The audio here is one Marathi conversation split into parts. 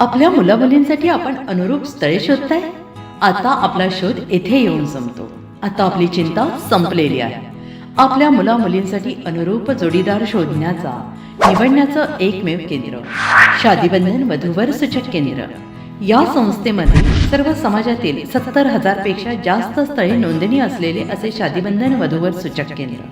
आपल्या मुलामुलींसाठी आपण अनुरूप स्थळे शोधताय? आता आपला शोध येथे येऊन संपतो. आता आपली चिंता संपलेली आहे. आपल्या मुलामुलींसाठी अनुरूप जोडीदार शोधण्याचा निवडण्याचं एकमेव केंद्र शादीबंधन वधूवर सूचक केंद्र. या संस्थेमध्ये सर्व समाजातील 70,000 पेक्षा जास्त स्थळे नोंदणी असलेले असे शादीबंधन वधूवर सूचक केंद्र.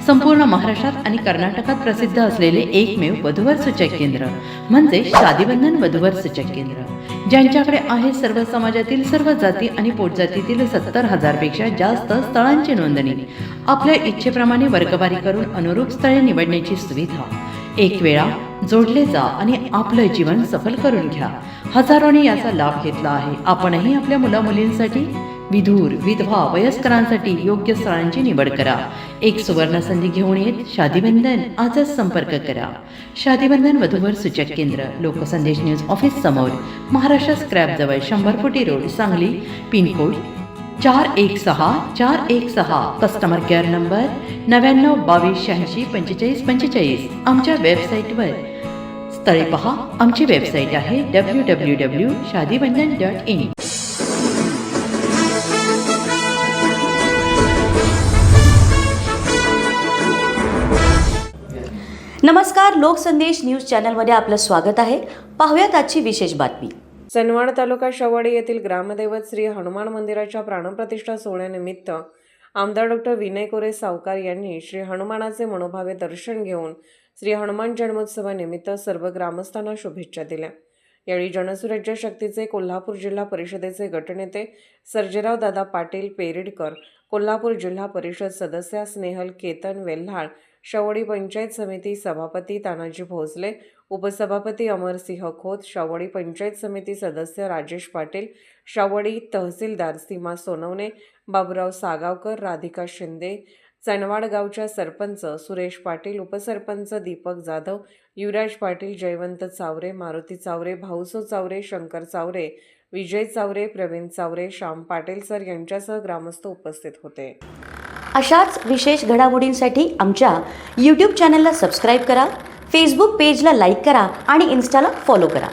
संपूर्ण महाराष्ट्रात आणि कर्नाटकात प्रसिद्ध असलेले एकमेव वधूवर सूचक केंद्र म्हणजे शादीबंधन वधूवर सूचक केंद्र, ज्यांच्याकडे आहे सर्व समाजातील सर्व जाती आणि पोटजातीतील 70,000 पेक्षा जास्त स्थळांची नोंदणी. आपल्या इच्छेप्रमाणे वर्गवारी करून अनुरूप स्थळे निवडण्याची सुविधा. एक वेळा जोडले जा आणि आपलं जीवन सफल करून घ्या. हजारोंनी याचा लाभ घेतला आहे. आपणही आपल्या मुलामुलींसाठी, विधूर, विधवा, वयस्करांसाठी योग्य स्थळांची निवड करा. एक सुवर्ण संधी घेऊन येत शादीबंधन. आजच संपर्क करा. शादीबंधन वधूवर सूचक केंद्र, लोकसंदेश न्यूज ऑफिस समोर, महाराष्ट्र स्क्रॅप जवळ, 100 फुटी road, Sangli. Pincode 416416. Customer care number 9922864545. आमच्या वेबसाईटवर स्थळे पहा. आमची वेबसाईट आहे www.shadibandhan.in. नमस्कार, लोकसंदेश न्यूज चॅनलमध्ये आपलं स्वागत आहे. पाहूयात आजची विशेष बातमी. चंदवाड तालुका शवडी येथील ग्रामदैवत श्री हनुमान मंदिराच्या प्राणप्रतिष्ठा सोहळ्यानिमित्त आमदार डॉक्टर विनय कोरे सावकार यांनी श्री हनुमानाचे मनोभावे दर्शन घेऊन श्री हनुमान जन्मोत्सवानिमित्त सर्व ग्रामस्थांना शुभेच्छा दिल्या. यावेळी जनसुराज्य शक्तीचे कोल्हापूर जिल्हा परिषदेचे गटनेते सर्जेराव दादा पाटील पेरिडकर, कोल्हापूर जिल्हा परिषद सदस्या स्नेहल केतन वेल्हाळ, शवडी पंचायत समिती सभापती तानाजी भोसले, उपसभापती अमरसिंह खोत, शवडी पंचायत समिती सदस्य राजेश पाटील, शवडी तहसीलदार सीमा सोनवणे, बाबुराव सागावकर, राधिका शिंदे, चनवाड गावच्या सरपंच सुरेश पाटील, उपसरपंच दीपक जाधव, युवराज पाटील, जयवंत चावरे, मारुती चावरे, भाऊसो चावरे, शंकर चावरे, विजय चावरे, प्रवीण चावरे, श्याम पाटील सर यांच्यासह ग्रामस्थ उपस्थित होते. अशाच विशेष घडामोडींसाठी आमच्या यूट्यूब चॅनलला सबस्क्राईब करा, फेसबुक पेजला लाईक करा आणि इन्स्टाला फॉलो करा.